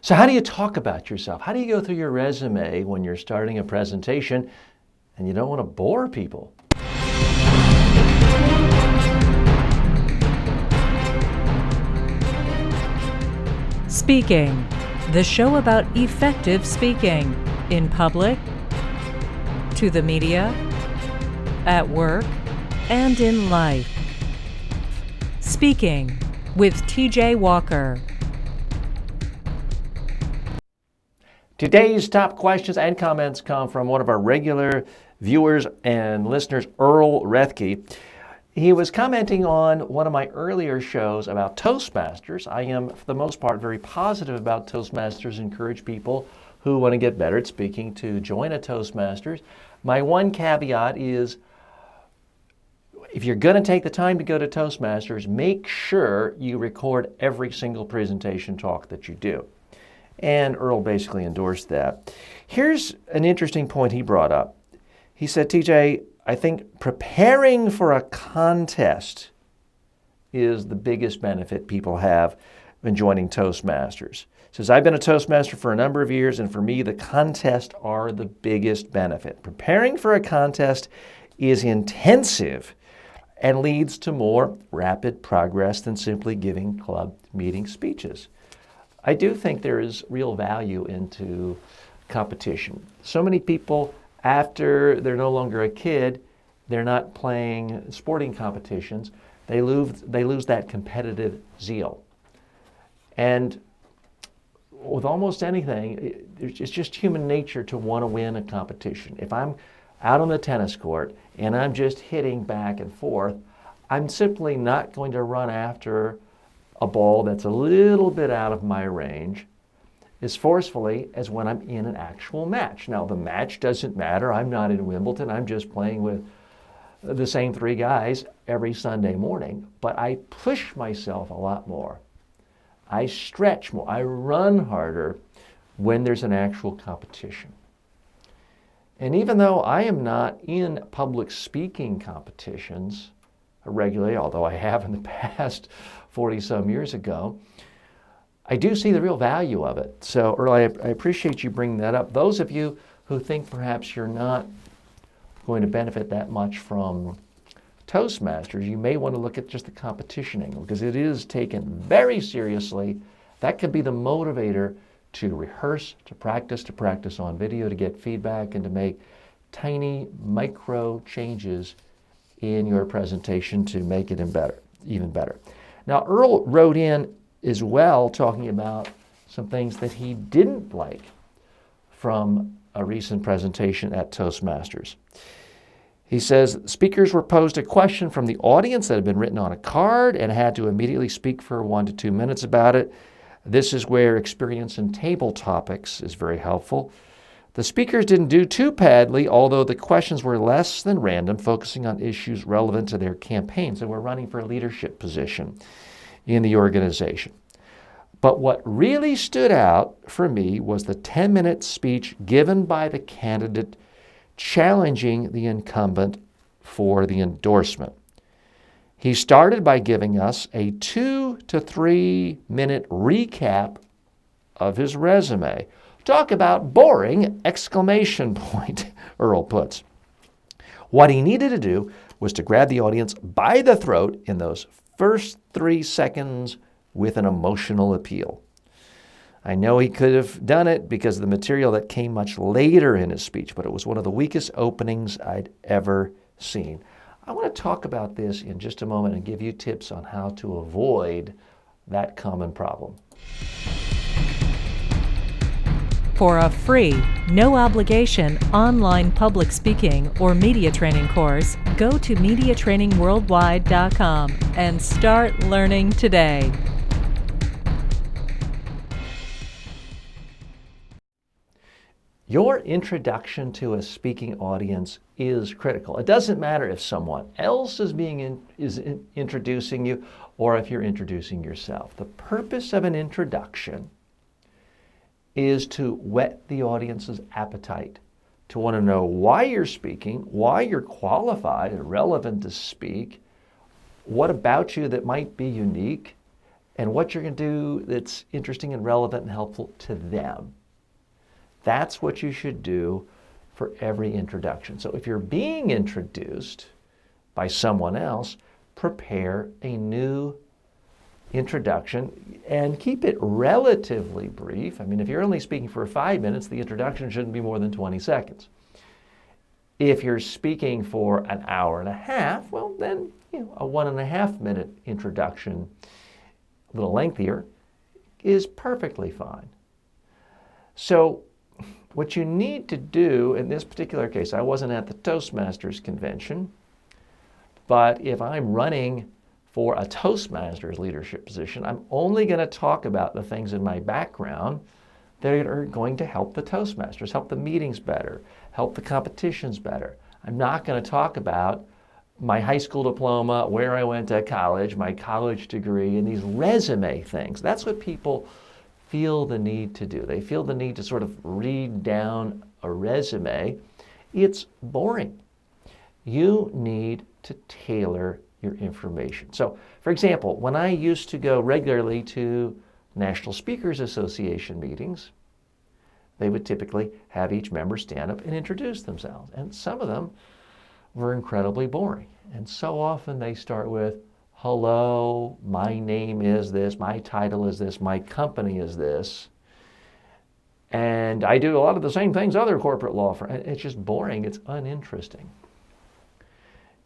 So how do you talk about yourself? How do you go through your resume when you're starting a presentation and you don't want to bore people? Speaking, the show about effective speaking in public, to the media, at work, and in life. Speaking with TJ Walker. Today's top questions and comments come from one of our regular viewers and listeners, Earl Rethke. He was commenting on one of my earlier shows about Toastmasters. I am, for the most part, very positive about Toastmasters, encourage people who want to get better at speaking to join a Toastmasters. My one caveat is, if you're going to take the time to go to Toastmasters, make sure you record every single presentation talk that you do. And Earl basically endorsed that. Here's an interesting point he brought up. He said, TJ, I think preparing for a contest is the biggest benefit people have when joining Toastmasters. He says, I've been a Toastmaster for a number of years, and for me, the contests are the biggest benefit. Preparing for a contest is intensive and leads to more rapid progress than simply giving club meeting speeches. I do think there is real value into competition. So many people, after they're no longer a kid, they're not playing sporting competitions, they lose that competitive zeal. And with almost anything, it's just human nature to want to win a competition. If I'm out on the tennis court and I'm just hitting back and forth, I'm simply not going to run after a ball that's a little bit out of my range as forcefully as when I'm in an actual match. Now, the match doesn't matter. I'm not in Wimbledon. I'm just playing with the same three guys every Sunday morning. But I push myself a lot more. I stretch more. I run harder when there's an actual competition. And even though I am not in public speaking competitions regularly, although I have in the past 40-some years ago, I do see the real value of it. So, Earl, I appreciate you bringing that up. Those of you who think perhaps you're not going to benefit that much from Toastmasters, you may want to look at just the competition angle, because it is taken very seriously. That could be the motivator to rehearse, to practice on video, to get feedback, and to make tiny micro changes in your presentation to make it even better. Now, Earl wrote in as well talking about some things that he didn't like from a recent presentation at Toastmasters. He says, speakers were posed a question from the audience that had been written on a card and had to immediately speak for 1 to 2 minutes about it. This is where experience in table topics is very helpful. The speakers didn't do too badly, although the questions were less than random, focusing on issues relevant to their campaigns and were running for a leadership position in the organization. But what really stood out for me was the 10-minute speech given by the candidate challenging the incumbent for the endorsement. He started by giving us a 2 to 3 minute recap of his resume. Talk about boring, exclamation point, Earl puts. What he needed to do was to grab the audience by the throat in those first 3 seconds with an emotional appeal. I know he could have done it because of the material that came much later in his speech, but it was one of the weakest openings I'd ever seen. I want to talk about this in just a moment and give you tips on how to avoid that common problem. For a free, no obligation online public speaking or media training course, go to mediatrainingworldwide.com and start learning today. Your introduction to a speaking audience is critical. It doesn't matter if someone else is introducing you or if you're introducing yourself. The purpose of an introduction is to whet the audience's appetite, to want to know why you're speaking, why you're qualified and relevant to speak, what about you that might be unique, and what you're going to do that's interesting and relevant and helpful to them. That's what you should do for every introduction. So if you're being introduced by someone else, prepare a new introduction and keep it relatively brief. I mean, if you're only speaking for 5 minutes, the introduction shouldn't be more than 20 seconds. If you're speaking for an hour and a half, well, then a 1.5 minute introduction, a little lengthier, is perfectly fine. So what you need to do in this particular case, I wasn't at the Toastmasters convention, but if I'm running for a Toastmasters leadership position, I'm only going to talk about the things in my background that are going to help the Toastmasters, help the meetings better, help the competitions better. I'm not going to talk about my high school diploma, where I went to college, my college degree, and these resume things. That's what people feel the need to do. They feel the need to sort of read down a resume. It's boring. You need to tailor your information. So, for example, when I used to go regularly to National Speakers Association meetings, they would typically have each member stand up and introduce themselves. And some of them were incredibly boring. And so often they start with, hello, my name is this, my title is this, my company is this, and I do a lot of the same things other corporate law firms. It's just boring. It's uninteresting.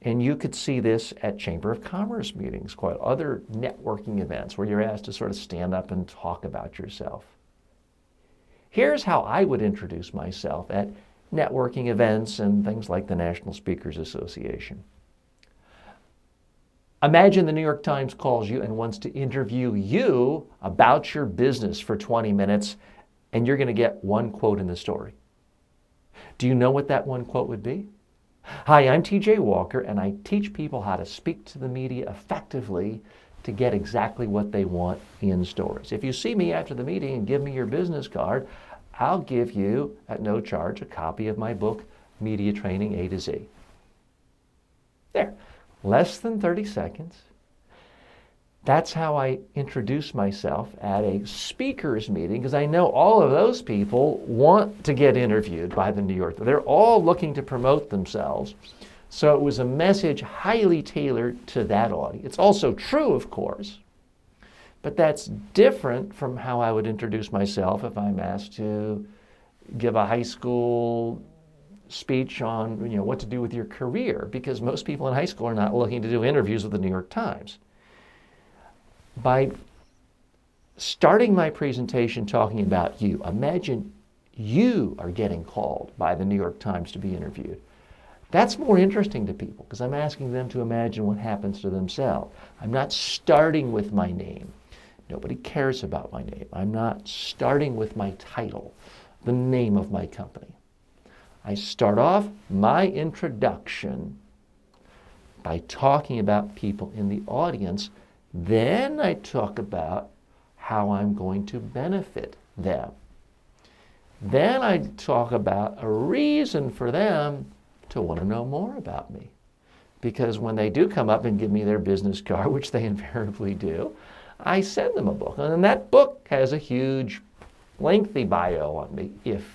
And you could see this at Chamber of Commerce meetings, quite other networking events where you're asked to sort of stand up and talk about yourself. Here's how I would introduce myself at networking events and things like the National Speakers Association. Imagine the New York Times calls you and wants to interview you about your business for 20 minutes, and you're going to get one quote in the story. Do you know what that one quote would be? Hi, I'm TJ Walker, and I teach people how to speak to the media effectively to get exactly what they want in stories. If you see me after the meeting and give me your business card, I'll give you, at no charge, a copy of my book, Media Training A to Z. There, less than 30 seconds. That's how I introduce myself at a speakers meeting, because I know all of those people want to get interviewed by the New Yorker. They're all looking to promote themselves. So it was a message highly tailored to that audience. It's also true, of course, but that's different from how I would introduce myself if I'm asked to give a high school speech on what to do with your career, because most people in high school are not looking to do interviews with the New York Times. By starting my presentation talking about you, imagine you are getting called by the New York Times to be interviewed. That's more interesting to people because I'm asking them to imagine what happens to themselves. I'm not starting with my name. Nobody cares about my name. I'm not starting with my title, the name of my company. I start off my introduction by talking about people in the audience. Then I talk about how I'm going to benefit them. Then I talk about a reason for them to want to know more about me. Because when they do come up and give me their business card, which they invariably do, I send them a book. And that book has a huge, lengthy bio on me if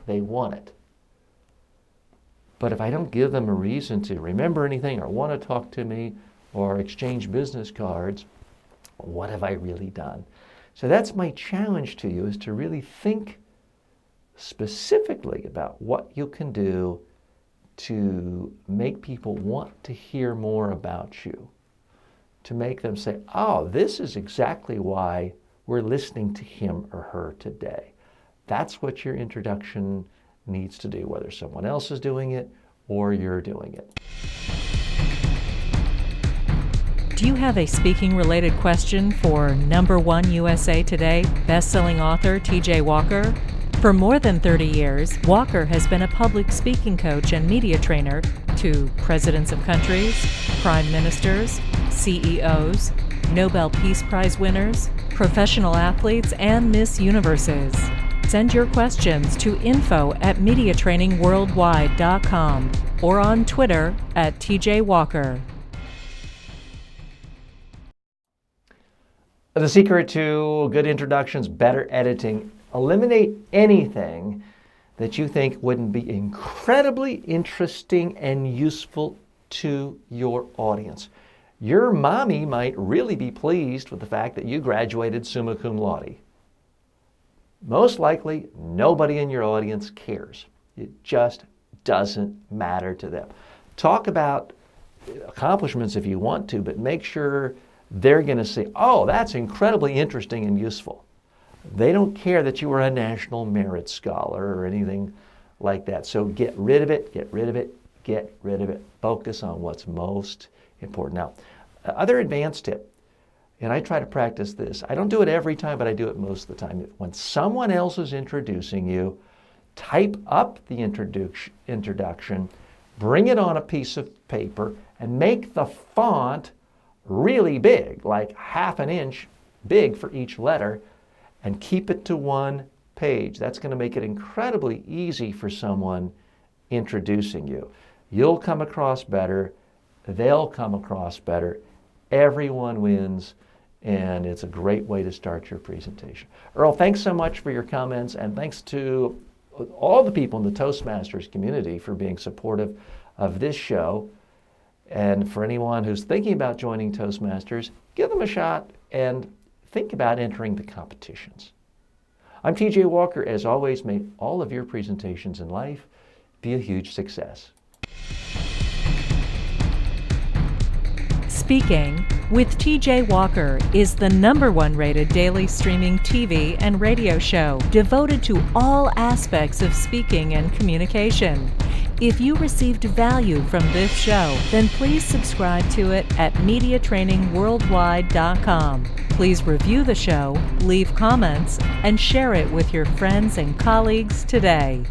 they want it. But if I don't give them a reason to remember anything or want to talk to me or exchange business cards, what have I really done? So that's my challenge to you, is to really think specifically about what you can do to make people want to hear more about you, to make them say, oh, this is exactly why we're listening to him or her today. That's what your introduction needs to do, whether someone else is doing it or you're doing it. Do you have a speaking-related question for #1 USA Today best-selling author TJ Walker? For more than 30 years, Walker has been a public speaking coach and media trainer to presidents of countries, prime ministers, CEOs, Nobel Peace Prize winners, professional athletes, and Miss Universes. Send your questions to info@mediatrainingworldwide.com or on Twitter @TJ Walker. The secret to good introductions, better editing, eliminate anything that you think wouldn't be incredibly interesting and useful to your audience. Your mommy might really be pleased with the fact that you graduated summa cum laude. Most likely, nobody in your audience cares. It just doesn't matter to them. Talk about accomplishments if you want to, but make sure they're going to say, oh, that's incredibly interesting and useful. They don't care that you were a National Merit Scholar or anything like that. So get rid of it, get rid of it, get rid of it. Focus on what's most important. Now, other advanced tip, and I try to practice this. I don't do it every time, but I do it most of the time. When someone else is introducing you, type up the introduction, bring it on a piece of paper, and make the font really big, like half an inch big for each letter, and keep it to one page. That's going to make it incredibly easy for someone introducing you. You'll come across better, they'll come across better, everyone wins, and it's a great way to start your presentation. Earl, thanks so much for your comments, and thanks to all the people in the Toastmasters community for being supportive of this show. And for anyone who's thinking about joining Toastmasters, give them a shot and think about entering the competitions. I'm TJ Walker. As always, may all of your presentations in life be a huge success. Speaking with TJ Walker is the #1 rated daily streaming TV and radio show devoted to all aspects of speaking and communication. If you received value from this show, then please subscribe to it at MediaTrainingWorldwide.com. Please review the show, leave comments, and share it with your friends and colleagues today.